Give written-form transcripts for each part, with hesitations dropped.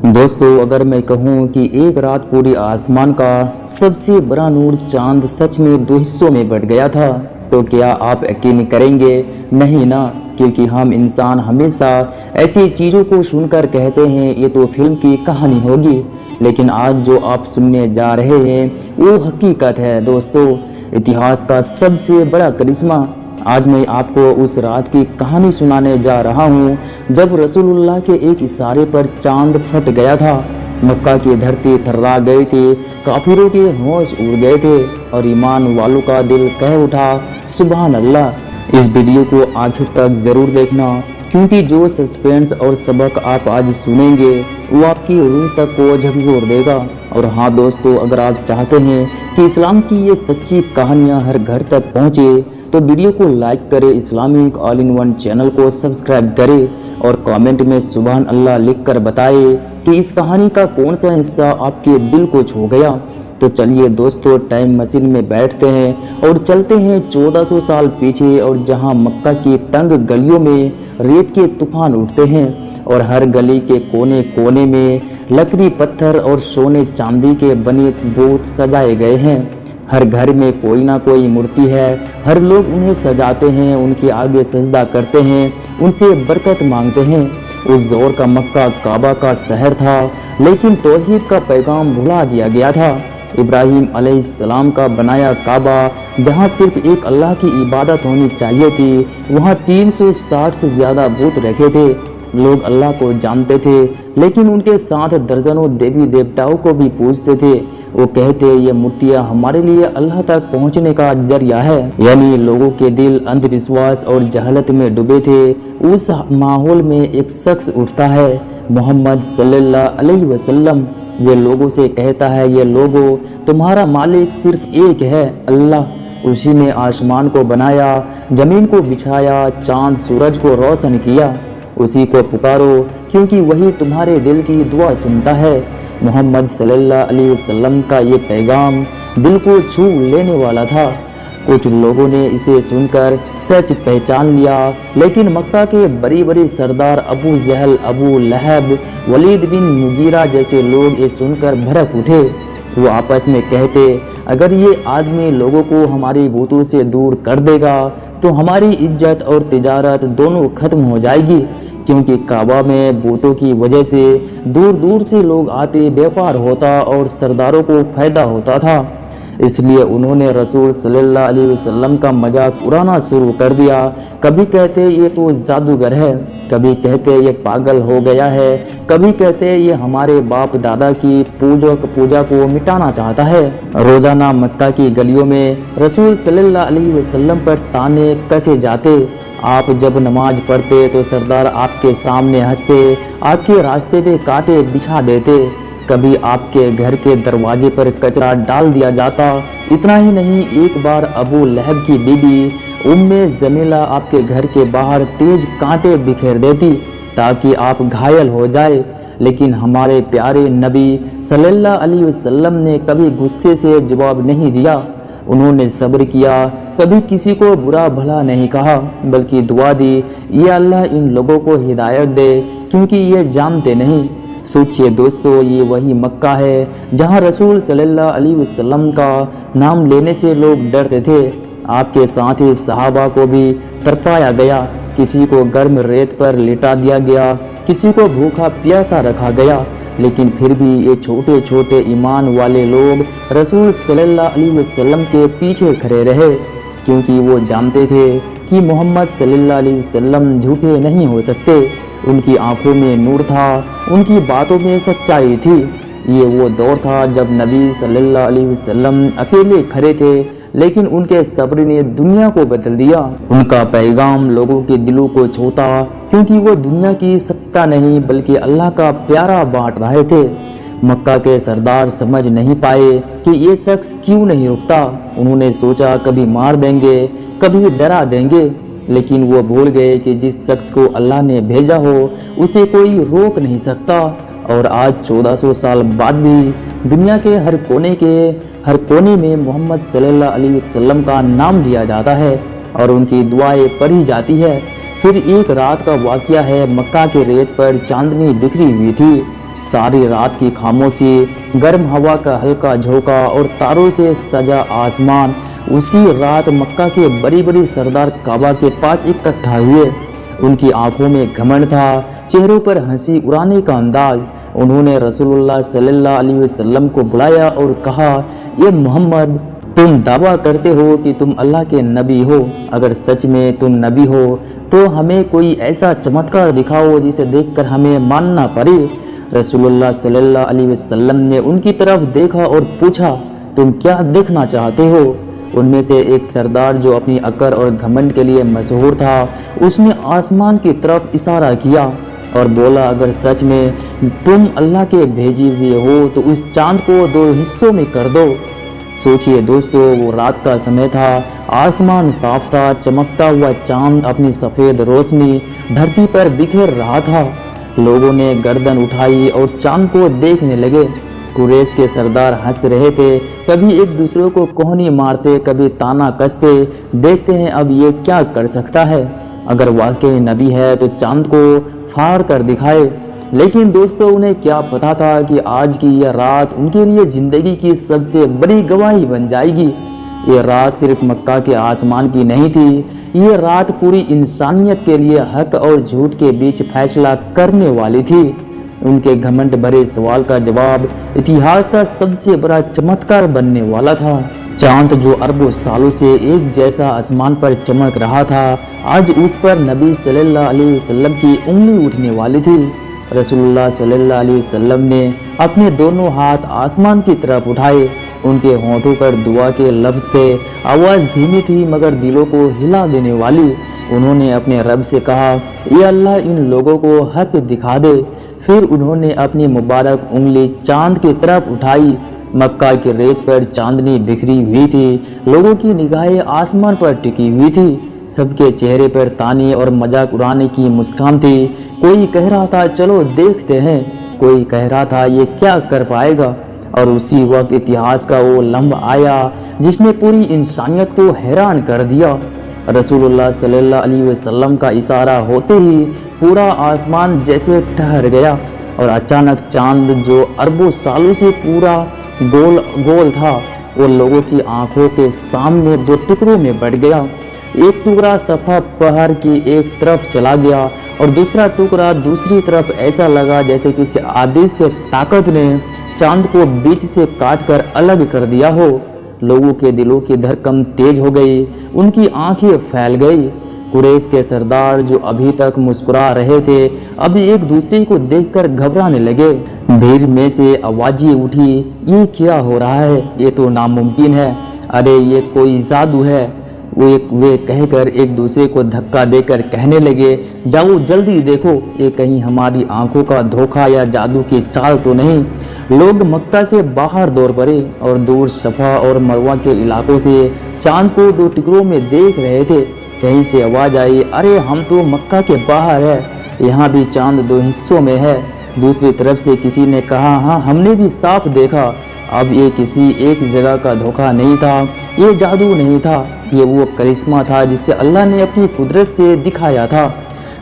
दोस्तों, अगर मैं कहूँ कि एक रात पूरी आसमान का सबसे बड़ा नूर चांद सच में दो हिस्सों में बट गया था, तो क्या आप यकीन करेंगे? नहीं ना, क्योंकि हम इंसान हमेशा ऐसी चीज़ों को सुनकर कहते हैं ये तो फिल्म की कहानी होगी, लेकिन आज जो आप सुनने जा रहे हैं वो हकीकत है दोस्तों, इतिहास का सबसे बड़ा करिश्मा। आज मैं आपको उस रात की कहानी सुनाने जा रहा हूँ जब रसूलुल्लाह के एक इशारे पर चांद फट गया था। मक्का की धरती थर्रा गई थी, काफिरों के होश उड़ गए थे और ईमान वालों का दिल कह उठा सुभान अल्लाह। इस वीडियो को आखिर तक ज़रूर देखना, क्योंकि जो सस्पेंस और सबक आप आज सुनेंगे वो आपकी रूह तक को झकझोर देगा। और हाँ दोस्तों, अगर आप चाहते हैं कि इस्लाम की ये सच्ची कहानियाँ हर घर तक पहुँचे तो वीडियो को लाइक करें, Islamic all in one channel को सब्सक्राइब करें और कमेंट में सुभान अल्लाह लिखकर बताएं कि इस कहानी का कौन सा हिस्सा आपके दिल को छू गया। तो चलिए दोस्तों, टाइम मशीन में बैठते हैं और चलते हैं 1400 साल पीछे, और जहां मक्का की तंग गलियों में रेत के तूफान उठते हैं और हर गली के कोने कोने में लकड़ी पत्थर और सोने चांदी के बने बूत सजाए गए हैं। हर घर में कोई ना कोई मूर्ति है, हर लोग उन्हें सजाते हैं, उनके आगे सजदा करते हैं, उनसे बरकत मांगते हैं। उस दौर का मक्का काबा का शहर था, लेकिन तौहीद का पैगाम भुला दिया गया था। इब्राहीम अलैहिस्सलाम का बनाया काबा, जहां सिर्फ एक अल्लाह की इबादत होनी चाहिए थी, वहां 360 से ज़्यादा बूत रखे थे। लोग अल्लाह को जानते थे, लेकिन उनके साथ दर्जनों देवी देवताओं को भी पूजते थे। वो कहते ये मूर्तियाँ हमारे लिए अल्लाह तक पहुँचने का जरिया है। यानी लोगों के दिल अंधविश्वास और जहलत में डूबे थे। उस माहौल में एक शख्स उठता है, मोहम्मद सल्लल्लाहु अलैहि वसल्लम। वे लोगों से कहता है, ये लोगों, तुम्हारा मालिक सिर्फ एक है, अल्लाह। उसी ने आसमान को बनाया, ज़मीन को बिछाया, चाँद सूरज को रोशन किया। उसी को पुकारो, क्योंकि वही तुम्हारे दिल की दुआ सुनता है। मोहम्मद सल्लल्लाहु अलैहि वसल्लम का ये पैगाम दिल को छू लेने वाला था। कुछ लोगों ने इसे सुनकर सच पहचान लिया, लेकिन मक्का के बड़े बड़े सरदार अबू जहल, अबू लहब, वलीद बिन मुगीरा जैसे लोग ये सुनकर भड़क उठे। वो आपस में कहते, अगर ये आदमी लोगों को हमारी बूतों से दूर कर देगा तो हमारी इज्जत और तिजारत दोनों खत्म हो जाएगी, क्योंकि काबा में बूतों की वजह से दूर दूर से लोग आते, व्यापार होता और सरदारों को फ़ायदा होता था। इसलिए उन्होंने रसूल सल्लल्लाहु अलैहि वसल्लम का मजाक उड़ाना शुरू कर दिया। कभी कहते ये तो जादूगर है, कभी कहते ये पागल हो गया है, कभी कहते ये हमारे बाप दादा की पूजा को मिटाना चाहता है। रोज़ाना मक्का की गलियों में रसूल सल्लल्लाहु अलैहि वसल्लम पर ताने कसे जाते। आप जब नमाज पढ़ते तो सरदार आपके सामने हंसते, आपके रास्ते पे कांटे बिछा देते। कभी आपके घर के दरवाजे पर कचरा डाल दिया जाता। इतना ही नहीं, एक बार अबू लहब की बीबी उम्मे जमीला आपके घर के बाहर तेज कांटे बिखेर देती ताकि आप घायल हो जाए। लेकिन हमारे प्यारे नबी सल्लल्लाहु अलैहि वसल्लम ने कभी गुस्से से जवाब नहीं दिया। उन्होंने सब्र किया, कभी किसी को बुरा भला नहीं कहा, बल्कि दुआ दी, ये अल्लाह इन लोगों को हिदायत दे, क्योंकि ये जानते नहीं। सोचिए दोस्तों, ये वही मक्का है जहां रसूल सल्लल्लाहु अलैहि वसल्लम का नाम लेने से लोग डरते थे। आपके साथ ही सहाबा को भी तड़पाया गया, किसी को गर्म रेत पर लिटा दिया गया, किसी को भूखा प्यासा रखा गया। लेकिन फिर भी ये छोटे छोटे ईमान वाले लोग रसूल सल्लल्लाहु अलैहि वसल्लम के पीछे खड़े रहे, क्योंकि वो जानते थे कि मोहम्मद सल्लल्लाहु अलैहि वसल्लम झूठे नहीं हो सकते। उनकी आंखों में नूर था, उनकी बातों में सच्चाई थी। ये वो दौर था जब नबी सल्लल्लाहु अलैहि वसल्लम अकेले खड़े थे, लेकिन उनके सब्र ने दुनिया को बदल दिया। उनका पैगाम लोगों के दिलों को छूता, क्योंकि वो दुनिया की सत्ता नहीं बल्कि अल्लाह का प्यारा बांट रहे थे। मक्का के सरदार समझ नहीं पाए कि ये शख्स क्यों नहीं रुकता। उन्होंने सोचा कभी मार देंगे, कभी डरा देंगे, लेकिन वो भूल गए कि जिस शख्स को अल्लाह ने भेजा हो उसे कोई रोक नहीं सकता। और आज 1400 साल बाद भी दुनिया के हर कोने में मोहम्मद सल्लल्लाहु अलैहि वसल्लम का नाम लिया जाता है और उनकी दुआएं पढ़ी जाती है। फिर एक रात का वाक़या है, मक्का के रेत पर चांदनी बिखरी हुई थी। सारी रात की खामोशी, गर्म हवा का हल्का झोंका और तारों से सजा आसमान उसी रात मक्का के बड़ी बड़ी सरदार काबा के पास इकट्ठा हुए। उनकी आंखों में घमंड था, चेहरों पर हंसी उड़ाने का अंदाज। उन्होंने रसूलुल्लाह सल्लल्लाहु अलैहि वसल्लम को बुलाया और कहा, ये मोहम्मद, तुम दावा करते हो कि तुम अल्लाह के नबी हो। अगर सच में तुम नबी हो तो हमें कोई ऐसा चमत्कार दिखाओ जिसे देखकर हमें मानना पड़े। रसूलुल्लाह सल्लल्लाहु अलैहि वसल्लम ने उनकी तरफ देखा और पूछा, तुम क्या देखना चाहते हो? उनमें से एक सरदार जो अपनी अकड़ और घमंड के लिए मशहूर था, उसने आसमान की तरफ इशारा किया और बोला, अगर सच में तुम अल्लाह के भेजे हुए हो तो उस चांद को 2 हिस्सों में कर दो। सोचिए दोस्तों, वो रात का समय था, आसमान साफ था, चमकता हुआ चांद अपनी सफ़ेद रोशनी धरती पर बिखेर रहा था। लोगों ने गर्दन उठाई और चांद को देखने लगे। कुरैश के सरदार हंस रहे थे, कभी एक दूसरे को कोहनी मारते, कभी ताना कसते। देखते हैं अब ये क्या कर सकता है, अगर वाकई नबी है तो चांद को फाड़ कर दिखाए। लेकिन दोस्तों, उन्हें क्या पता था कि आज की यह रात उनके लिए ज़िंदगी की सबसे बड़ी गवाही बन जाएगी। ये रात सिर्फ मक्का के आसमान की नहीं थी, ये रात पूरी इंसानियत के लिए हक और झूठ के बीच फैसला करने वाली थी। उनके घमंड भरे सवाल का जवाब इतिहास का सबसे बड़ा चमत्कार बनने वाला था। चांद जो अरबों सालों से एक जैसा आसमान पर चमक रहा था, आज उस पर नबी सल्लल्लाहु अलैहि वसल्लम की उंगली उठने वाली थी। रसूलुल्लाह सल्लल्लाहु अलैहि वसल्लम ने अपने दोनों हाथ आसमान की तरफ उठाए। उनके होंठों पर दुआ के लफ्ज़ थे, आवाज़ धीमी थी मगर दिलों को हिला देने वाली। उन्होंने अपने रब से कहा, ये अल्लाह इन लोगों को हक दिखा दे। फिर उन्होंने अपनी मुबारक उंगली चांद की तरफ उठाई। मक्का की रेत पर चांदनी बिखरी हुई थी, लोगों की निगाहें आसमान पर टिकी हुई थी। सबके चेहरे पर ताने और मजाक उड़ाने की मुस्कान थी। कोई कह रहा था, चलो देखते हैं, कोई कह रहा था, ये क्या कर पाएगा। और उसी वक्त इतिहास का वो लम्हा आया जिसने पूरी इंसानियत को हैरान कर दिया। रसूलुल्लाह सल्लल्लाहु अलैहि वसल्लम का इशारा होते ही पूरा आसमान जैसे ठहर गया और अचानक चांद जो अरबों सालों से पूरा गोल गोल था, वो लोगों की आंखों के सामने 2 टुकड़ों में बढ़ गया। एक टुकड़ा सफ़ा पहाड़ की एक तरफ चला गया और दूसरा टुकड़ा दूसरी तरफ। ऐसा लगा जैसे किसी आदेश से ताकत ने चांद को बीच से काट कर अलग कर दिया हो। लोगों के दिलों की धड़कन तेज हो गई, उनकी आंखें फैल गई। कुरैश के सरदार जो अभी तक मुस्कुरा रहे थे, अब एक दूसरे को देखकर घबराने लगे। भीड़ में से आवाज़ें उठी, ये क्या हो रहा है, ये तो नामुमकिन है, अरे ये कोई जादू है। वे कहकर एक दूसरे को धक्का देकर कहने लगे, जाओ जल्दी देखो, ये कहीं हमारी आंखों का धोखा या जादू की चाल तो नहीं। लोग मक्का से बाहर दौड़ पड़े और दूर सफ़ा और मरवा के इलाकों से चांद को 2 टुकड़ों में देख रहे थे। कहीं से आवाज़ आई, अरे हम तो मक्का के बाहर है, यहाँ भी चांद 2 हिस्सों में है। दूसरी तरफ से किसी ने कहा, हाँ हमने भी साफ देखा। अब ये किसी एक जगह का धोखा नहीं था, ये जादू नहीं था, ये वो करिश्मा था जिसे अल्लाह ने अपनी कुदरत से दिखाया था।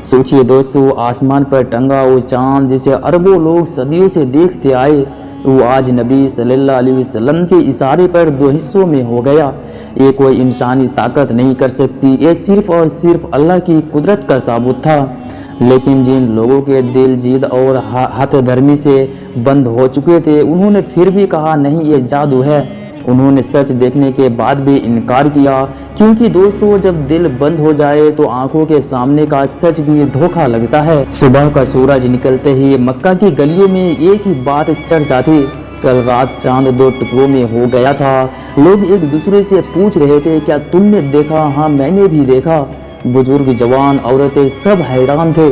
सोचिए दोस्तों, आसमान पर टंगा वो चांद जिसे अरबों लोग सदियों से देखते आए, वो आज नबी सल्लल्लाहु अलैहि वसल्लम के इशारे पर 2 हिस्सों में हो गया। ये कोई इंसानी ताकत नहीं कर सकती, ये सिर्फ और सिर्फ अल्लाह की कुदरत का साबुत था। लेकिन जिन लोगों के दिल जिद और हथधर्मी से बंद हो चुके थे, उन्होंने फिर भी कहा, नहीं ये जादू है। उन्होंने सच देखने के बाद भी इनकार किया, क्योंकि दोस्तों जब दिल बंद हो जाए तो आंखों के सामने का सच भी धोखा लगता है। सुबह का सूरज निकलते ही मक्का की गलियों में एक ही बात चर्चा थी, कल रात चांद 2 टुकड़ों में हो गया था। लोग एक दूसरे से पूछ रहे थे, क्या तुमने देखा? हाँ मैंने भी देखा। बुजुर्ग, जवान, औरतें सब हैरान थे।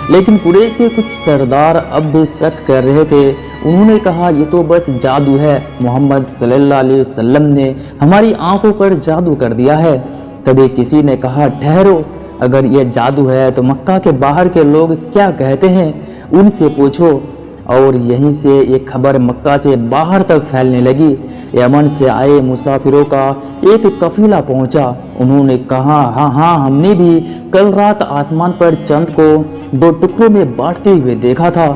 लेकिन कुरैश के कुछ सरदार अब भी शक कर रहे थे। उन्होंने कहा, ये तो बस जादू है, मोहम्मद सल्लल्लाहु अलैहि वसल्लम ने हमारी आंखों पर जादू कर दिया है। तभी किसी ने कहा, ठहरो, अगर ये जादू है तो मक्का के बाहर के लोग क्या कहते हैं, उनसे पूछो। और यहीं से ये खबर मक्का से बाहर तक फैलने लगी। यमन से आए मुसाफिरों का एक कफिला पहुंचा। उन्होंने कहा, हाँ हमने भी कल रात आसमान पर चंद को 2 टुकड़ों में बांटते हुए देखा था।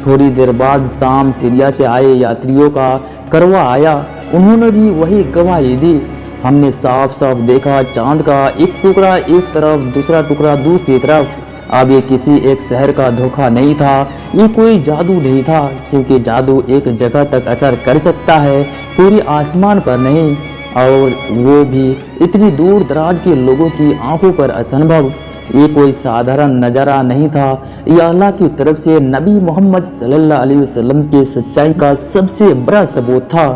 थोड़ी देर बाद शाम सीरिया से आए यात्रियों का करवा आया। उन्होंने भी वही गवाही दी। हमने साफ साफ देखा चांद का एक टुकड़ा एक तरफ, दूसरा टुकड़ा दूसरी तरफ। अब ये किसी एक शहर का धोखा नहीं था, ये कोई जादू नहीं था, क्योंकि जादू एक जगह तक असर कर सकता है, पूरी आसमान पर नहीं, और वो भी इतनी दूर दराज के लोगों की आंखों पर असंभव। ये कोई साधारण नज़ारा नहीं था, ये अल्लाह की तरफ से नबी मोहम्मद सल्लल्लाहु अलैहि वसल्लम की सच्चाई का सबसे बड़ा सबूत था।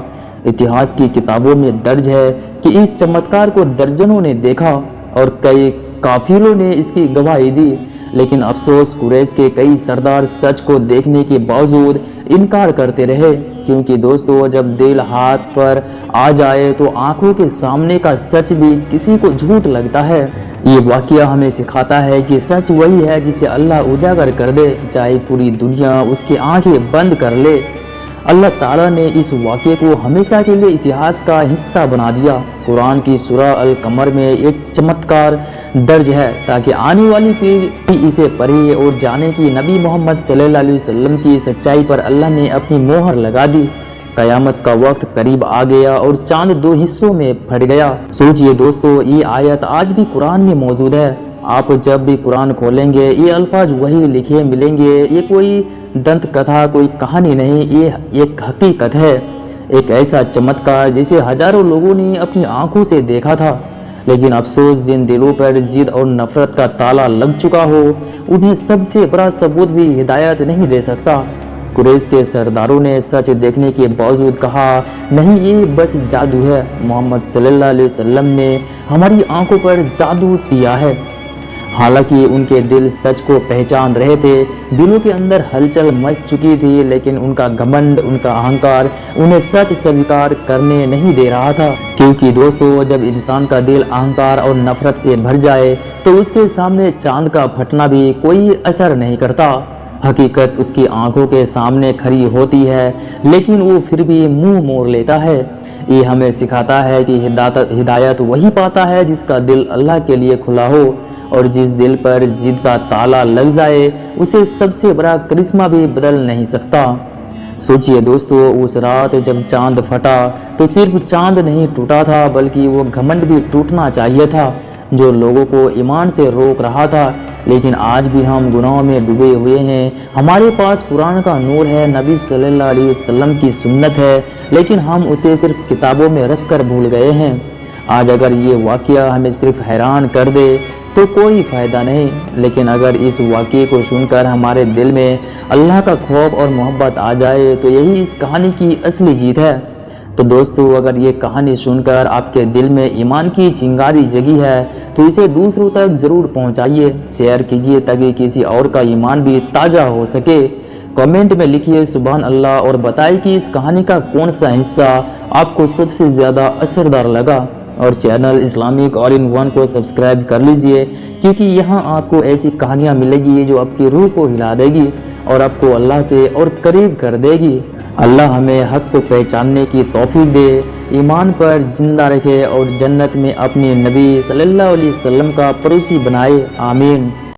इतिहास की किताबों में दर्ज है कि इस चमत्कार को दर्जनों ने देखा और कई काफिलों ने इसकी गवाही दी, लेकिन अफसोस कुरैश के कई सरदार सच को देखने के बावजूद इनकार करते रहे, क्योंकि दोस्तों जब दिल हाथ पर आ जाए तो आंखों के सामने का सच भी किसी को झूठ लगता है। ये वाकया हमें सिखाता है कि सच वही है जिसे अल्लाह उजागर कर दे, चाहे पूरी दुनिया उसकी आंखें बंद कर ले। अल्लाह ताला ने इस वाक़े को हमेशा के लिए इतिहास का हिस्सा बना दिया। कुरान की सूरह अल कमर में एक चमत्कार दर्ज है ताकि आने वाली पीढ़ी इसे पढ़े और जाने कि नबी मोहम्मद सल्लल्लाहु अलैहि वसल्लम की सच्चाई पर अल्लाह ने अपनी मोहर लगा दी। कयामत का वक्त करीब आ गया और चांद दो हिस्सों में फट गया। सोचिए दोस्तों, ये आयत आज भी कुरान में मौजूद है। आप जब भी कुरान खोलेंगे ये अल्फाज वही लिखे मिलेंगे। ये कोई दंत कथा, कोई कहानी नहीं, ये एक हकीकत है, एक ऐसा चमत्कार जिसे हजारों लोगों ने अपनी आंखों से देखा था। लेकिन अफसोस, जिन दिलों पर जिद और नफरत का ताला लग चुका हो, उन्हें सबसे बड़ा सबूत भी हिदायत नहीं दे सकता। कुरैश के सरदारों ने सच देखने के बावजूद कहा, नहीं ये बस जादू है। मोहम्मद सल्लल्लाहु अलैहि वसल्लम ने हमारी आंखों पर जादू किया है। हालांकि उनके दिल सच को पहचान रहे थे, दिलों के अंदर हलचल मच चुकी थी, लेकिन उनका घमंड, उनका अहंकार उन्हें सच स्वीकार करने नहीं दे रहा था। क्योंकि दोस्तों जब इंसान का दिल अहंकार और नफरत से भर जाए तो उसके सामने चांद का फटना भी कोई असर नहीं करता। हकीकत उसकी आंखों के सामने खड़ी होती है, लेकिन वो फिर भी मुंह मोड़ लेता है। ये हमें सिखाता है कि हिदायत वही पाता है जिसका दिल अल्लाह के लिए खुला हो, और जिस दिल पर जिद का ताला लग जाए उसे सबसे बड़ा करिश्मा भी बदल नहीं सकता। सोचिए दोस्तों, उस रात जब चांद फटा तो सिर्फ चांद नहीं टूटा था, बल्कि वो घमंड भी टूटना चाहिए था जो लोगों को ईमान से रोक रहा था। लेकिन आज भी हम गुनाहों में डूबे हुए हैं। हमारे पास कुरान का नूर है, नबी सल्लल्लाहु अलैहि वसल्लम की सुन्नत है, लेकिन हम उसे सिर्फ किताबों में रख कर भूल गए हैं। आज अगर ये वाक़या हमें सिर्फ हैरान कर दे तो कोई फ़ायदा नहीं, लेकिन अगर इस वाक़ये को सुनकर हमारे दिल में अल्लाह का खौफ और मोहब्बत आ जाए तो यही इस कहानी की असली जीत है। तो दोस्तों, अगर ये कहानी सुनकर आपके दिल में ईमान की चिंगारी जगी है तो इसे दूसरों तक ज़रूर पहुंचाइए, शेयर कीजिए ताकि किसी और का ईमान भी ताज़ा हो सके। कमेंट में लिखिए सुभान अल्लाह और बताइए कि इस कहानी का कौन सा हिस्सा आपको सबसे ज़्यादा असरदार लगा। और channel Islamic all in one को सब्सक्राइब कर लीजिए, क्योंकि यहाँ आपको ऐसी कहानियाँ मिलेगी जो आपकी रूह को हिला देगी और आपको अल्लाह से और करीब कर देगी। अल्लाह हमें हक़ को पहचानने की तौफीक दे, ईमान पर जिंदा रखे और जन्नत में अपने नबी सल्लल्लाहु अलैहि वसल्लम का पड़ोसी बनाए। आमीन।